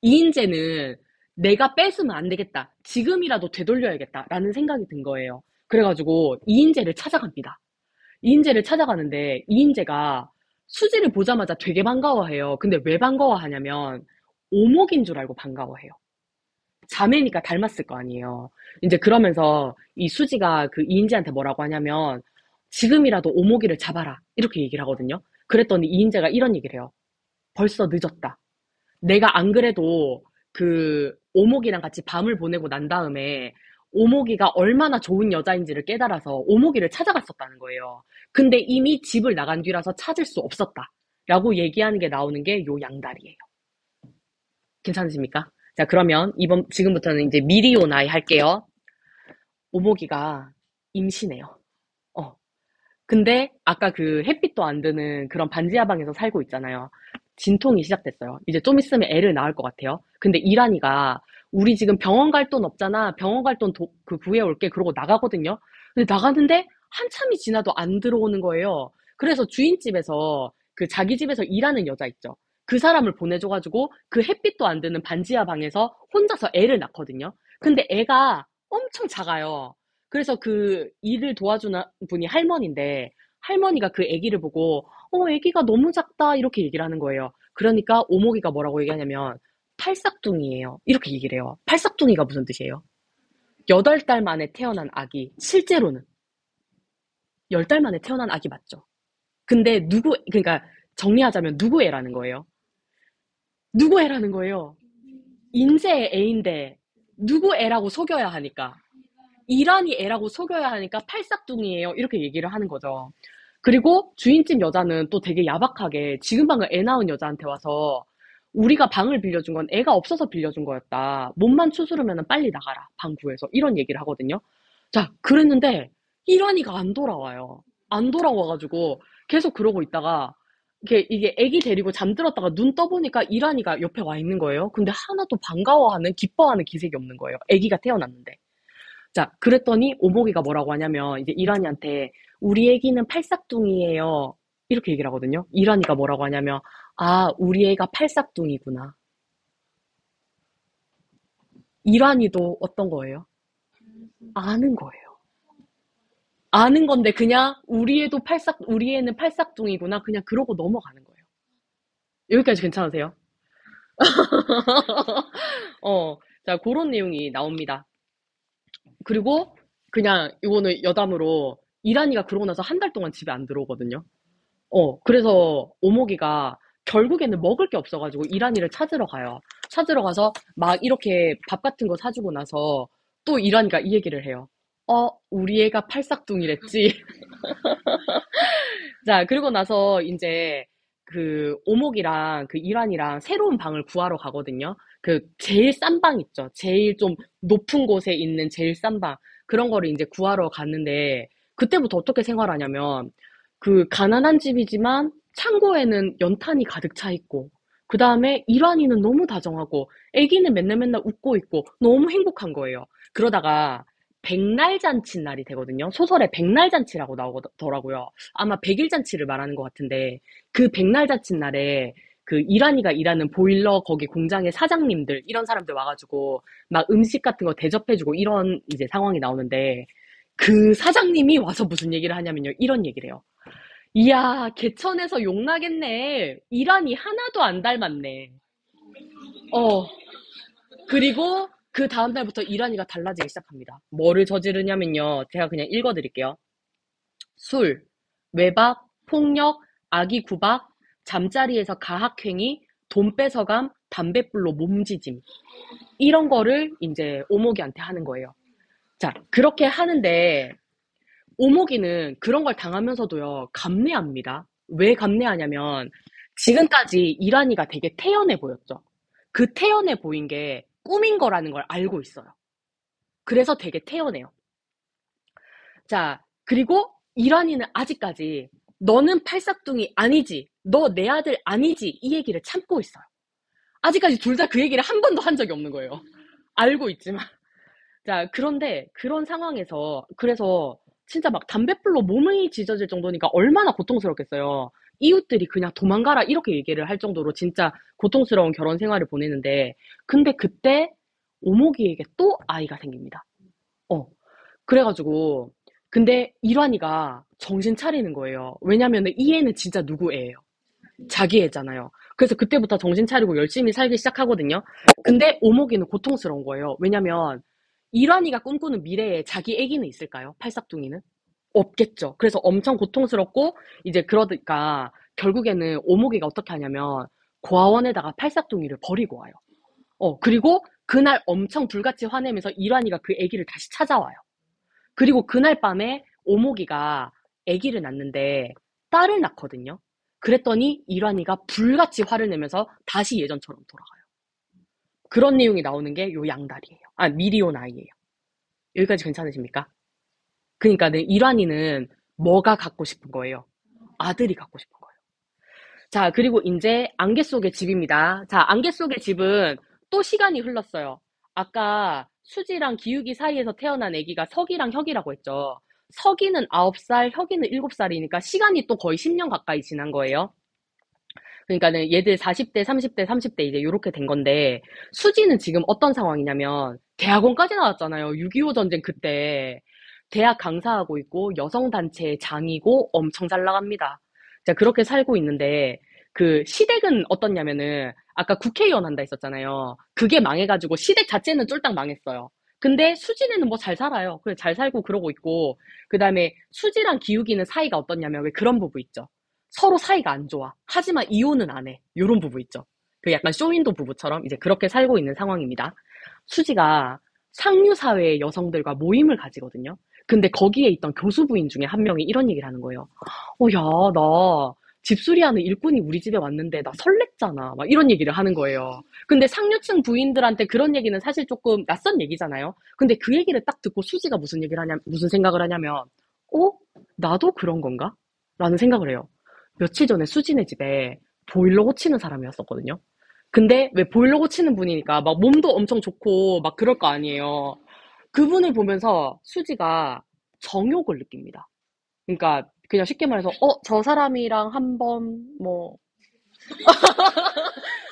이인재는 내가 뺏으면 안 되겠다. 지금이라도 되돌려야겠다라는 생각이 든 거예요. 그래가지고 이인재를 찾아갑니다. 이인재를 찾아가는데 이인재가 수지를 보자마자 되게 반가워해요. 근데 왜 반가워하냐면 오목인 줄 알고 반가워해요. 자매니까 닮았을 거 아니에요. 이제 그러면서 이 수지가 그 이인재한테 뭐라고 하냐면 지금이라도 오목이를 잡아라. 이렇게 얘기를 하거든요. 그랬더니 이인재가 이런 얘기를 해요. 벌써 늦었다. 내가 안 그래도 그 오목이랑 같이 밤을 보내고 난 다음에 오목이가 얼마나 좋은 여자인지를 깨달아서 오목이를 찾아갔었다는 거예요. 근데 이미 집을 나간 뒤라서 찾을 수 없었다. 라고 얘기하는 게 나오는 게 요 양다리예요. 괜찮으십니까? 자, 그러면 지금부터는 이제 미리오 나이 할게요. 오목이가 임신해요. 어. 근데 아까 그 햇빛도 안 드는 그런 반지하방에서 살고 있잖아요. 진통이 시작됐어요. 이제 좀 있으면 애를 낳을 것 같아요. 근데 이란이가 우리 지금 병원 갈 돈 없잖아. 병원 갈 돈 그 구해올게. 그러고 나가거든요. 근데 나가는데 한참이 지나도 안 들어오는 거예요. 그래서 주인집에서 그 자기 집에서 일하는 여자 있죠. 그 사람을 보내줘가지고 그 햇빛도 안 드는 반지하 방에서 혼자서 애를 낳거든요. 근데 애가 엄청 작아요. 그래서 그 일을 도와주는 분이 할머니인데 할머니가 그 아기를 보고 아기가 너무 작다 이렇게 얘기를 하는 거예요. 그러니까 오목이가 뭐라고 얘기하냐면 팔싹둥이에요. 이렇게 얘기를 해요. 팔싹둥이가 무슨 뜻이에요? 8달 만에 태어난 아기. 실제로는 10달 만에 태어난 아기 맞죠? 근데 그러니까 정리하자면 누구 애라는 거예요? 누구 애라는 거예요? 인재의 애인데 누구 애라고 속여야 하니까. 이란이 애라고 속여야 하니까 팔싹둥이에요. 이렇게 얘기를 하는 거죠. 그리고 주인집 여자는 또 되게 야박하게 지금 방금 애 낳은 여자한테 와서 우리가 방을 빌려준 건 애가 없어서 빌려준 거였다. 몸만 추스르면 빨리 나가라. 방 구해서. 이런 얘기를 하거든요. 자, 그랬는데 이란이가 안 돌아와요. 안 돌아와가지고 계속 그러고 있다가 이게 애기 데리고 잠들었다가 눈 떠보니까 이란이가 옆에 와 있는 거예요. 근데 하나도 반가워하는, 기뻐하는 기색이 없는 거예요. 애기가 태어났는데. 자, 그랬더니 오목이가 뭐라고 하냐면 이제 이란이한테 우리 애기는 팔싹둥이에요. 이렇게 얘기를 하거든요. 이란이가 뭐라고 하냐면 아, 우리 애가 팔싹둥이구나. 이란이도 어떤 거예요? 아는 거예요. 아는 건데 그냥 우리 애는 팔싹둥이구나. 그냥 그러고 넘어가는 거예요. 여기까지 괜찮으세요? 자, 그런 내용이 나옵니다. 그리고 그냥 이거는 여담으로 이란이가 그러고 나서 한 달 동안 집에 안 들어오거든요. 그래서 오목이가 결국에는 먹을 게 없어가지고 이란이를 찾으러 가요. 찾으러 가서 막 이렇게 밥 같은 거 사주고 나서 또 이란이가 이 얘기를 해요. 우리 애가 팔싹둥이랬지. 자, 그리고 나서 이제 그 오목이랑 그 이란이랑 새로운 방을 구하러 가거든요. 그 제일 싼 방 있죠. 제일 좀 높은 곳에 있는 제일 싼 방. 그런 거를 이제 구하러 갔는데 그때부터 어떻게 생활하냐면 그 가난한 집이지만 창고에는 연탄이 가득 차 있고 그 다음에 이란이는 너무 다정하고 애기는 맨날 맨날 웃고 있고 너무 행복한 거예요. 그러다가 백날잔치 날이 되거든요. 소설에 백날잔치라고 나오더라고요. 아마 백일잔치를 말하는 것 같은데 그 백날잔치 날에 그 이란이가 일하는 보일러 거기 공장의 사장님들 이런 사람들 와가지고 막 음식 같은 거 대접해주고 이런 이제 상황이 나오는데 그 사장님이 와서 무슨 얘기를 하냐면요. 이런 얘기를 해요. 이야, 개천에서 욕나겠네. 이란이 하나도 안 닮았네. 어, 그리고 그 다음 달부터 이란이가 달라지기 시작합니다. 뭐를 저지르냐면요. 제가 그냥 읽어드릴게요. 술, 외박, 폭력, 아기 구박, 잠자리에서 가학행위, 돈 뺏어감, 담뱃불로 몸지짐. 이런 거를 이제 오목이한테 하는 거예요. 자, 그렇게 하는데 오목이는 그런 걸 당하면서도요, 감내합니다. 왜 감내하냐면 지금까지 이란이가 되게 태연해 보였죠. 그 태연해 보인 게 꿈인 거라는 걸 알고 있어요. 그래서 되게 태연해요. 자, 그리고 이란이는 아직까지 너는 팔싹둥이 아니지, 너 내 아들 아니지, 이 얘기를 참고 있어요. 아직까지 둘 다 그 얘기를 한 번도 한 적이 없는 거예요. 알고 있지만. 자, 그런데 그런 상황에서, 그래서 진짜 막 담뱃불로 몸이 지져질 정도니까 얼마나 고통스럽겠어요. 이웃들이 그냥 도망가라 이렇게 얘기를 할 정도로 진짜 고통스러운 결혼 생활을 보내는데, 근데 그때 오목이에게 또 아이가 생깁니다. 어, 그래가지고, 근데 일환이가 정신 차리는 거예요. 왜냐면은 이 애는 진짜 누구 애예요. 자기 애잖아요. 그래서 그때부터 정신 차리고 열심히 살기 시작하거든요. 근데 오목이는 고통스러운 거예요. 왜냐면 일환이가 꿈꾸는 미래에 자기 애기는 있을까요? 팔싹둥이는? 없겠죠. 그래서 엄청 고통스럽고 이제 그러니까 결국에는 오목이가 어떻게 하냐면 고아원에다가 팔싹둥이를 버리고 와요. 그리고 그날 엄청 불같이 화내면서 일환이가 그 애기를 다시 찾아와요. 그리고 그날 밤에 오목이가 아기를 낳는데 딸을 낳거든요. 그랬더니 일환이가 불같이 화를 내면서 다시 예전처럼 돌아가요. 그런 내용이 나오는 게 요 양다리예요. 아, 미리온 아이예요. 여기까지 괜찮으십니까? 그러니까는 일환이는 뭐가 갖고 싶은 거예요? 아들이 갖고 싶은 거예요. 자, 그리고 이제 안개 속의 집입니다. 자, 안개 속의 집은 또 시간이 흘렀어요. 아까 수지랑 기욱이 사이에서 태어난 아기가 석이랑 혁이라고 했죠. 석이는 9살, 혁이는 7살이니까 시간이 또 거의 10년 가까이 지난 거예요. 그러니까는 얘들 40대, 30대, 30대 이제 요렇게 된 건데 수지는 지금 어떤 상황이냐면 대학원까지 나왔잖아요. 6.25 전쟁 그때 대학 강사하고 있고 여성단체의 장이고 엄청 잘 나갑니다. 자, 그렇게 살고 있는데 그 시댁은 어떻냐면은 아까 국회의원 한다 했었잖아요. 그게 망해가지고 시댁 자체는 쫄딱 망했어요. 근데 수지는 뭐 잘 살아요. 그냥 잘 살고 그러고 있고 그 다음에 수지랑 기욱이는 사이가 어떻냐면 왜 그런 부부 있죠. 서로 사이가 안 좋아. 하지만 이혼은 안 해. 요런 부부 있죠. 그 약간 쇼윈도 부부처럼 이제 그렇게 살고 있는 상황입니다. 수지가 상류사회의 여성들과 모임을 가지거든요. 근데 거기에 있던 교수부인 중에 한 명이 이런 얘기를 하는 거예요. 야, 나 집수리하는 일꾼이 우리 집에 왔는데 나 설렜잖아. 막 이런 얘기를 하는 거예요. 근데 상류층 부인들한테 그런 얘기는 사실 조금 낯선 얘기잖아요. 근데 그 얘기를 딱 듣고 수지가 무슨 생각을 하냐면, 어? 나도 그런 건가? 라는 생각을 해요. 며칠 전에 수진의 집에 보일러 고치는 사람이었었거든요. 근데 왜 보일러 고치는 분이니까 막 몸도 엄청 좋고 막 그럴 거 아니에요. 그분을 보면서 수지가 정욕을 느낍니다. 그러니까 그냥 쉽게 말해서 저 사람이랑 한번 뭐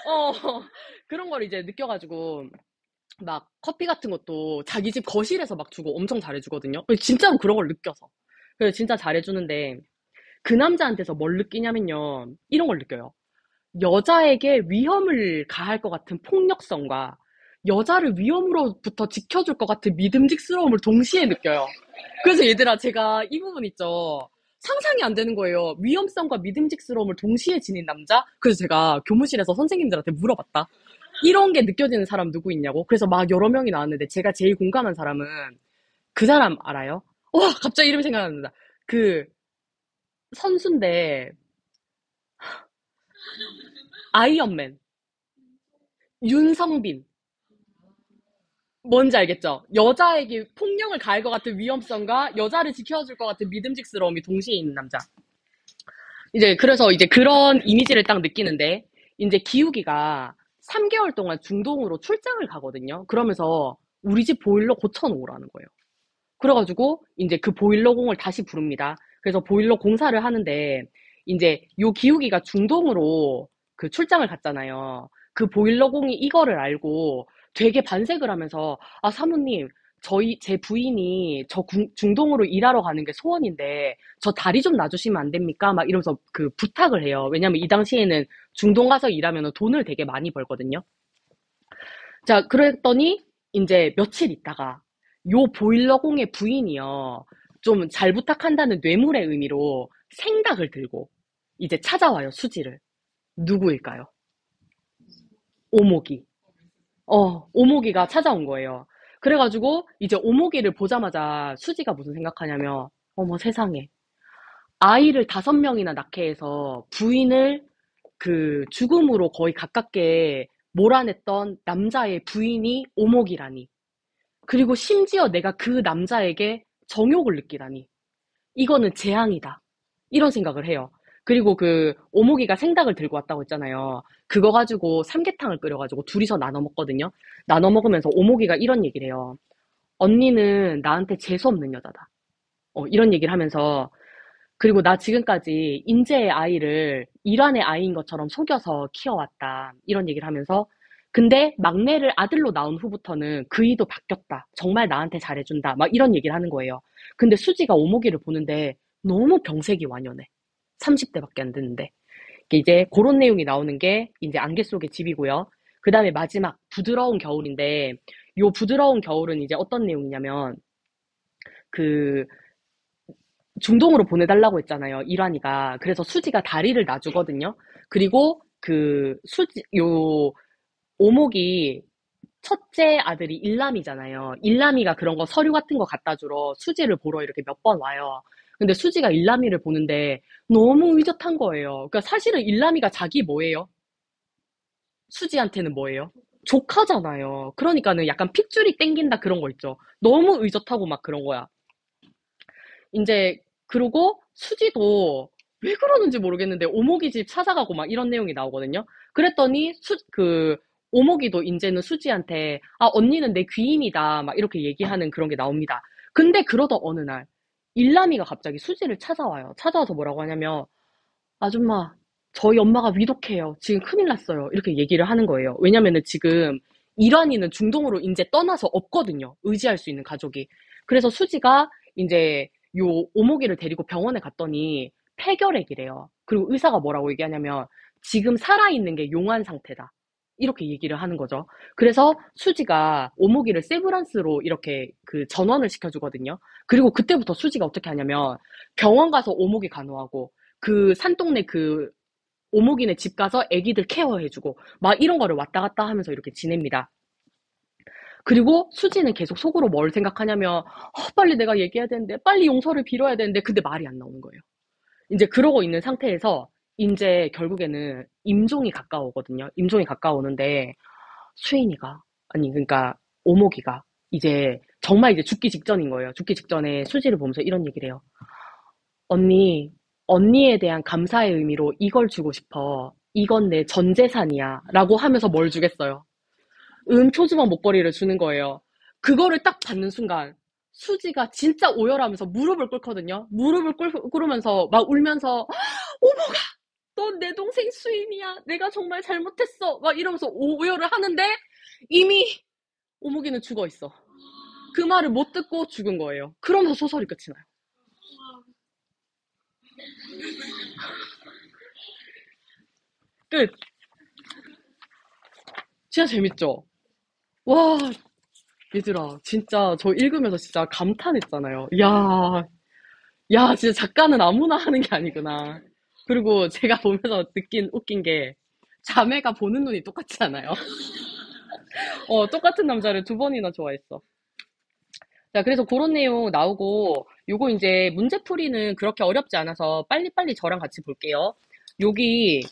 어, 그런 걸 이제 느껴가지고 막 커피 같은 것도 자기 집 거실에서 막 주고 엄청 잘해주거든요. 진짜로 그런 걸 느껴서. 그래서 진짜 잘해주는데 그 남자한테서 뭘 느끼냐면요. 이런 걸 느껴요. 여자에게 위험을 가할 것 같은 폭력성과 여자를 위험으로부터 지켜줄 것 같은 믿음직스러움을 동시에 느껴요. 그래서 얘들아, 제가 이 부분 있죠. 상상이 안 되는 거예요. 위험성과 믿음직스러움을 동시에 지닌 남자? 그래서 제가 교무실에서 선생님들한테 물어봤다. 이런 게 느껴지는 사람 누구 있냐고. 그래서 막 여러 명이 나왔는데 제가 제일 공감한 사람은 그 사람 알아요? 와, 갑자기 이름이 생각납니다. 그 선수인데 아이언맨 윤성빈. 뭔지 알겠죠? 여자에게 폭력을 가할 것 같은 위험성과 여자를 지켜줄 것 같은 믿음직스러움이 동시에 있는 남자. 이제 그래서 이제 그런 이미지를 딱 느끼는데 이제 기욱이가 3개월 동안 중동으로 출장을 가거든요. 그러면서 우리 집 보일러 고쳐놓으라는 거예요. 그래가지고 이제 그 보일러공을 다시 부릅니다. 그래서 보일러 공사를 하는데 이제 요 기욱이가 중동으로 그 출장을 갔잖아요. 그 보일러공이 이거를 알고 되게 반색을 하면서 아 사모님 제 부인이 중동으로 일하러 가는 게 소원인데, 저 다리 좀 놔주시면 안 됩니까? 막 이러면서 그 부탁을 해요. 왜냐면 이 당시에는 중동 가서 일하면 돈을 되게 많이 벌거든요. 자, 그랬더니, 이제 며칠 있다가, 요 보일러공의 부인이요. 좀 잘 부탁한다는 뇌물의 의미로 생닭을 들고, 이제 찾아와요, 수지를. 누구일까요? 오목이. 오목이가 찾아온 거예요. 그래가지고 이제 오목이를 보자마자 수지가 무슨 생각하냐면, 어머 세상에. 아이를 5명이나 낳게 해서 부인을 그 죽음으로 거의 가깝게 몰아냈던 남자의 부인이 오목이라니. 그리고 심지어 내가 그 남자에게 정욕을 느끼다니. 이거는 재앙이다. 이런 생각을 해요. 그리고 그 오목이가 생닭을 들고 왔다고 했잖아요. 그거 가지고 삼계탕을 끓여가지고 둘이서 나눠 먹거든요. 나눠 먹으면서 오목이가 이런 얘기를 해요. 언니는 나한테 재수 없는 여자다. 이런 얘기를 하면서 그리고 나 지금까지 인제의 아이를 일환의 아이인 것처럼 속여서 키워왔다. 이런 얘기를 하면서 근데 막내를 아들로 낳은 후부터는 그이도 바뀌었다. 정말 나한테 잘해준다. 막 이런 얘기를 하는 거예요. 근데 수지가 오목이를 보는데 너무 병색이 완연해. 30대밖에 안 됐는데. 이제 그런 내용이 나오는 게 이제 안개 속의 집이고요. 그 다음에 마지막 부드러운 겨울인데 요 부드러운 겨울은 이제 어떤 내용이냐면 그 중동으로 보내달라고 했잖아요. 이란이가. 그래서 수지가 다리를 놔주거든요. 그리고 요 오목이 첫째 아들이 일남이잖아요. 일남이가 그런 거 서류 같은 거 갖다 주러 수지를 보러 이렇게 몇 번 와요. 근데 수지가 일남이를 보는데 너무 의젓한 거예요. 그러니까 사실은 일남이가 자기 뭐예요? 수지한테는 뭐예요? 조카잖아요. 그러니까는 약간 핏줄이 땡긴다 그런 거 있죠. 너무 의젓하고 막 그런 거야. 이제 그러고 수지도 왜 그러는지 모르겠는데 오목이 집 찾아가고 막 이런 내용이 나오거든요. 그랬더니 오목이도 이제는 수지한테 아 언니는 내 귀인이다 막 이렇게 얘기하는 그런 게 나옵니다. 근데 그러던 어느 날 일남이가 갑자기 수지를 찾아와요. 찾아와서 뭐라고 하냐면 아줌마 저희 엄마가 위독해요. 지금 큰일 났어요. 이렇게 얘기를 하는 거예요. 왜냐면은 지금 일환이는 중동으로 이제 떠나서 없거든요. 의지할 수 있는 가족이. 그래서 수지가 이제 요 오목이를 데리고 병원에 갔더니 폐결핵이래요. 그리고 의사가 뭐라고 얘기하냐면 지금 살아있는 게 용한 상태다. 이렇게 얘기를 하는 거죠. 그래서 수지가 오목이를 세브란스로 이렇게 그 전원을 시켜주거든요. 그리고 그때부터 수지가 어떻게 하냐면 병원 가서 오목이 간호하고 그 산동네 그 오목이네 집 가서 애기들 케어해주고 막 이런 거를 왔다 갔다 하면서 이렇게 지냅니다. 그리고 수지는 계속 속으로 뭘 생각하냐면 빨리 내가 얘기해야 되는데 빨리 용서를 빌어야 되는데 근데 말이 안 나오는 거예요. 이제 그러고 있는 상태에서 이제 결국에는 임종이 가까우거든요. 임종이 가까우는데 수인이가 아니 그러니까 오목이가 이제 정말 이제 죽기 직전인 거예요. 죽기 직전에 수지를 보면서 이런 얘기를 해요. 언니, 언니에 대한 감사의 의미로 이걸 주고 싶어. 이건 내 전 재산이야. 라고 하면서 뭘 주겠어요. 표주먹 목걸이를 주는 거예요. 그거를 딱 받는 순간 수지가 진짜 오열하면서 무릎을 꿇거든요. 꿇으면서 막 울면서 어머가 넌 내 동생 수인이야. 내가 정말 잘못했어. 막 이러면서 오열을 하는데 이미 오목이는 죽어 있어. 그 말을 못 듣고 죽은 거예요. 그러면서 소설이 끝이 나요. 끝. 진짜 재밌죠? 와, 얘들아, 진짜 저 읽으면서 진짜 감탄했잖아요. 야, 진짜 작가는 아무나 하는 게 아니구나. 그리고 제가 보면서 느낀 웃긴 게 자매가 보는 눈이 똑같지 않아요? 똑같은 남자를 2번이나 좋아했어. 자, 그래서 그런 내용 나오고 요거 이제 문제풀이는 그렇게 어렵지 않아서 빨리빨리 저랑 같이 볼게요. 여기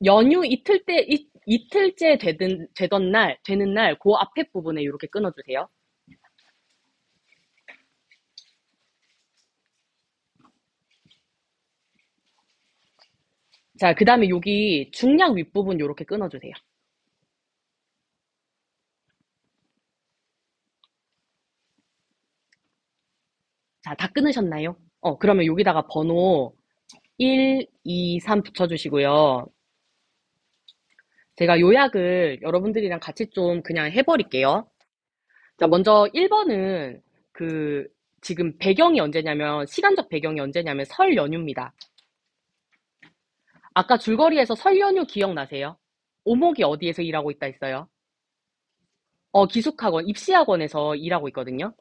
연휴 이틀째 되는 날, 그 앞에 부분에 이렇게 끊어주세요. 자, 그 다음에 여기 중량 윗부분 이렇게 끊어주세요. 자, 다 끊으셨나요? 그러면 여기다가 번호 1, 2, 3 붙여주시고요. 제가 요약을 여러분들이랑 같이 좀 그냥 해버릴게요. 자, 먼저 1번은 그, 지금 배경이 언제냐면, 시간적 배경이 언제냐면 설 연휴입니다. 아까 줄거리에서 설 연휴 기억나세요? 오목이 어디에서 일하고 있다 했어요? 기숙학원, 입시학원에서 일하고 있거든요.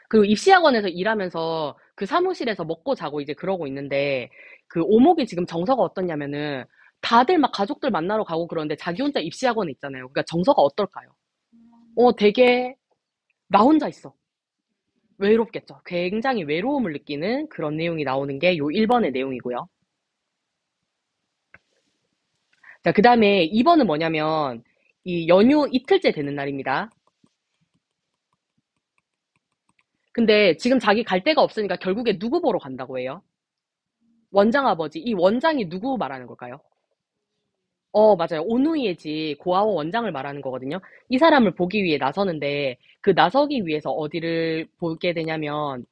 그리고 입시학원에서 일하면서 그 사무실에서 먹고 자고 이제 그러고 있는데, 그 오목이 지금 정서가 어떻냐면은, 다들 막 가족들 만나러 가고 그러는데 자기 혼자 입시학원에 있잖아요. 그러니까 정서가 어떨까요? 되게 나 혼자 있어. 외롭겠죠. 굉장히 외로움을 느끼는 그런 내용이 나오는 게 요 1번의 내용이고요. 자, 그 다음에 2번은 뭐냐면, 이 연휴 이틀째 되는 날입니다. 근데 지금 자기 갈 데가 없으니까 결국에 누구 보러 간다고 해요? 원장 아버지. 이 원장이 누구 말하는 걸까요? 맞아요. 오누이에지 고아원 원장을 말하는 거거든요. 이 사람을 보기 위해 나서는데, 그 나서기 위해서 어디를 보게 되냐면,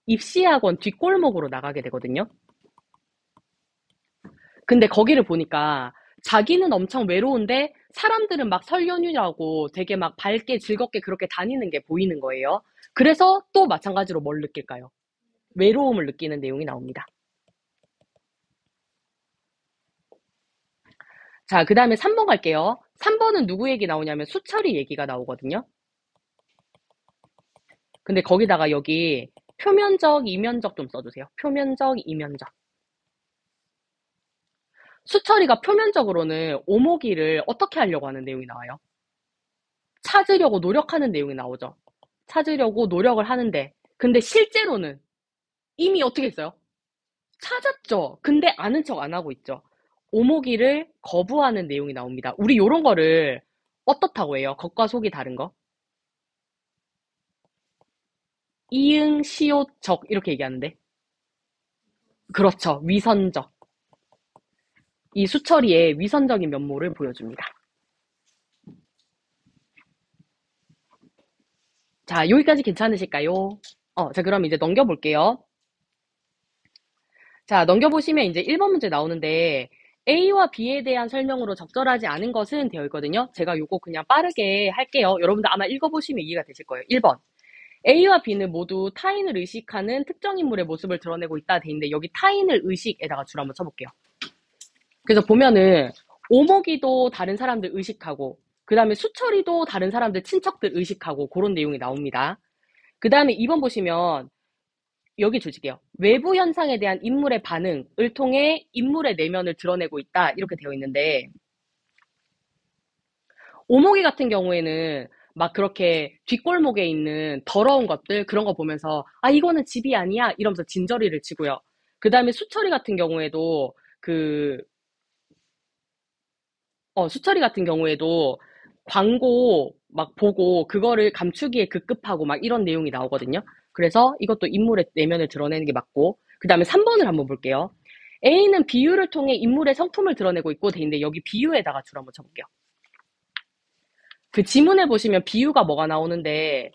입시학원 뒷골목으로 나가게 되거든요. 근데 거기를 보니까 자기는 엄청 외로운데 사람들은 막 설 연휴라고 되게 막 밝게 즐겁게 그렇게 다니는 게 보이는 거예요. 그래서 또 마찬가지로 뭘 느낄까요? 외로움을 느끼는 내용이 나옵니다. 자, 그 다음에 3번 갈게요. 3번은 누구 얘기 나오냐면 수철이 얘기가 나오거든요. 근데 거기다가 여기 표면적, 이면적 좀 써주세요. 표면적, 이면적. 수철이가 표면적으로는 오목이를 어떻게 하려고 하는 내용이 나와요? 찾으려고 노력하는 내용이 나오죠. 찾으려고 노력을 하는데, 근데 실제로는 이미 어떻게 했어요? 찾았죠. 근데 아는 척 안 하고 있죠. 오목이를 거부하는 내용이 나옵니다. 우리 요런 거를 어떻다고 해요? 겉과 속이 다른 거? 이응, 시옷, 적 이렇게 얘기하는데. 그렇죠. 위선적. 이 수처리의 위선적인 면모를 보여줍니다. 자, 여기까지 괜찮으실까요? 자, 그럼 이제 넘겨볼게요. 자, 넘겨보시면 이제 1번 문제 나오는데 A와 B에 대한 설명으로 적절하지 않은 것은 되어 있거든요. 제가 요거 그냥 빠르게 할게요. 여러분들 아마 읽어보시면 이해가 되실 거예요. 1번. A와 B는 모두 타인을 의식하는 특정 인물의 모습을 드러내고 있다 돼 있는데 여기 타인을 의식에다가 줄 한번 쳐볼게요. 그래서 보면은 오목이도 다른 사람들 의식하고 그 다음에 수철이도 다른 사람들 친척들 의식하고 그런 내용이 나옵니다. 그 다음에 2번 보시면 여기 조직이요. 외부 현상에 대한 인물의 반응을 통해 인물의 내면을 드러내고 있다. 이렇게 되어 있는데, 오목이 같은 경우에는 막 그렇게 뒷골목에 있는 더러운 것들, 그런 거 보면서, 아, 이거는 집이 아니야. 이러면서 진저리를 치고요. 그 다음에 수철이 같은 경우에도, 그, 수철이 같은 경우에도 광고 막 보고 그거를 감추기에 급급하고 막 이런 내용이 나오거든요. 그래서 이것도 인물의 내면을 드러내는 게 맞고, 그 다음에 3번을 한번 볼게요. A는 비유를 통해 인물의 성품을 드러내고 있고 돼 있는데 여기 비유에다가 줄 한번 쳐볼게요. 그 지문에 보시면 비유가 뭐가 나오는데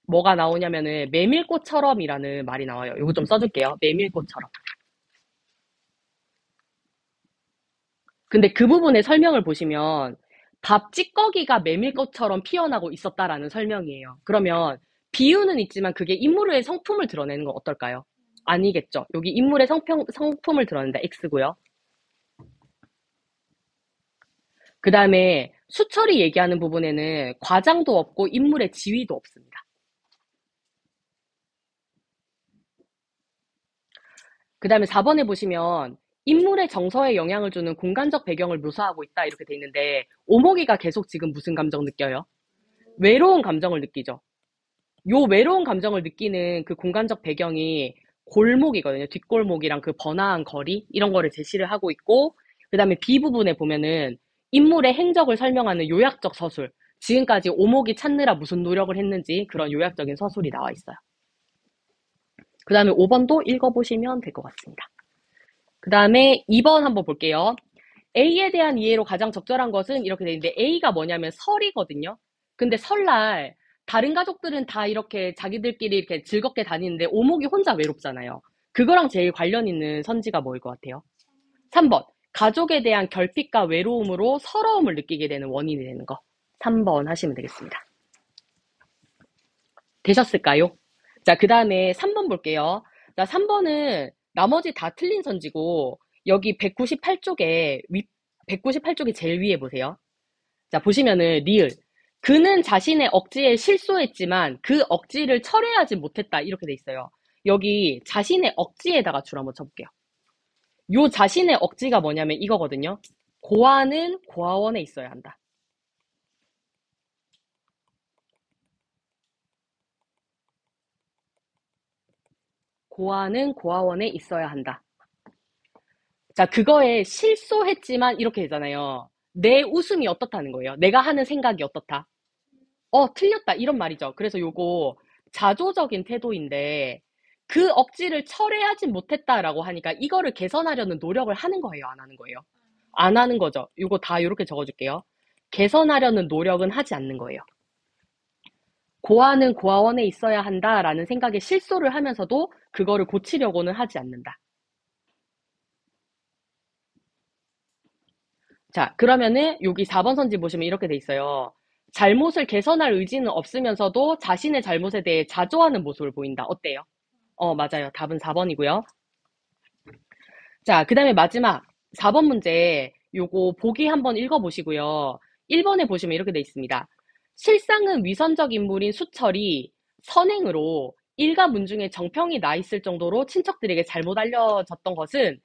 뭐가 나오냐면은 메밀꽃처럼이라는 말이 나와요. 이거 좀 써줄게요. 메밀꽃처럼. 근데 그 부분의 설명을 보시면 밥 찌꺼기가 메밀꽃처럼 피어나고 있었다라는 설명이에요. 그러면 비유는 있지만 그게 인물의 성품을 드러내는 건 어떨까요? 아니겠죠. 여기 인물의 성품을 드러낸다. X고요. 그 다음에 수철이 얘기하는 부분에는 과장도 없고 인물의 지위도 없습니다. 그 다음에 4번에 보시면 인물의 정서에 영향을 주는 공간적 배경을 묘사하고 있다 이렇게 돼 있는데 오목이가 계속 지금 무슨 감정 느껴요? 외로운 감정을 느끼죠. 요 외로운 감정을 느끼는 그 공간적 배경이 골목이거든요. 뒷골목이랑 그 번화한 거리 이런 거를 제시를 하고 있고 그 다음에 B 부분에 보면은 인물의 행적을 설명하는 요약적 서술 지금까지 오목이 찾느라 무슨 노력을 했는지 그런 요약적인 서술이 나와 있어요. 그 다음에 5번도 읽어보시면 될 것 같습니다. 그 다음에 2번 한번 볼게요. A에 대한 이해로 가장 적절한 것은 이렇게 돼 있는데 A가 뭐냐면 설이거든요. 근데 설날 다른 가족들은 다 이렇게 자기들끼리 이렇게 즐겁게 다니는데 오목이 혼자 외롭잖아요. 그거랑 제일 관련 있는 선지가 뭐일 것 같아요? 3번. 가족에 대한 결핍과 외로움으로 서러움을 느끼게 되는 원인이 되는 거. 3번 하시면 되겠습니다. 되셨을까요? 자, 그 다음에 3번 볼게요. 자, 3번은 나머지 다 틀린 선지고, 여기 198쪽에, 198쪽이 제일 위에 보세요. 자, 보시면은, 리을. 그는 자신의 억지에 실소했지만 그 억지를 철회하지 못했다. 이렇게 돼 있어요. 여기 자신의 억지에다가 줄 한번 쳐볼게요. 요 자신의 억지가 뭐냐면 이거거든요. 고아는 고아원에 있어야 한다. 고아는 고아원에 있어야 한다. 자, 그거에 실소했지만 이렇게 되잖아요. 내 웃음이 어떻다는 거예요. 내가 하는 생각이 어떻다. 틀렸다. 이런 말이죠. 그래서 요거 자조적인 태도인데 그 억지를 철회하지 못했다라고 하니까 이거를 개선하려는 노력을 하는 거예요. 안 하는 거예요. 안 하는 거죠. 요거 다 이렇게 적어줄게요. 개선하려는 노력은 하지 않는 거예요. 고아는 고아원에 있어야 한다라는 생각에 실소를 하면서도 그거를 고치려고는 하지 않는다. 자, 그러면은 여기 4번 선지 보시면 이렇게 돼 있어요. 잘못을 개선할 의지는 없으면서도 자신의 잘못에 대해 자조하는 모습을 보인다. 어때요? 맞아요. 답은 4번이고요. 자, 그 다음에 마지막 4번 문제 요거 보기 한번 읽어보시고요. 1번에 보시면 이렇게 돼 있습니다. 실상은 위선적 인물인 수철이 선행으로 일가 문중에 정평이 나 있을 정도로 친척들에게 잘못 알려졌던 것은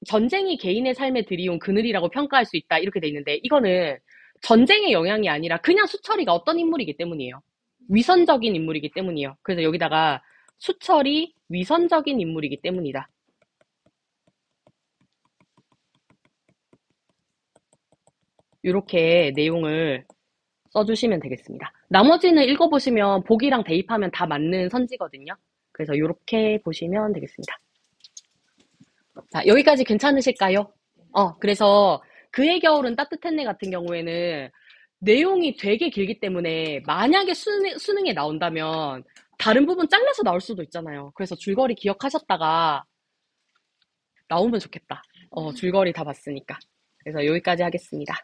전쟁이 개인의 삶에 들이온 그늘이라고 평가할 수 있다. 이렇게 돼 있는데 이거는 전쟁의 영향이 아니라 그냥 수철이가 어떤 인물이기 때문이에요. 위선적인 인물이기 때문이에요. 그래서 여기다가 수철이 위선적인 인물이기 때문이다. 이렇게 내용을 써주시면 되겠습니다. 나머지는 읽어보시면 보기랑 대입하면 다 맞는 선지거든요. 그래서 이렇게 보시면 되겠습니다. 자, 여기까지 괜찮으실까요? 그래서 그의 겨울은 따뜻했네 같은 경우에는 내용이 되게 길기 때문에 만약에 수능에 나온다면 다른 부분 잘라서 나올 수도 있잖아요. 그래서 줄거리 기억하셨다가 나오면 좋겠다. 줄거리 다 봤으니까. 그래서 여기까지 하겠습니다.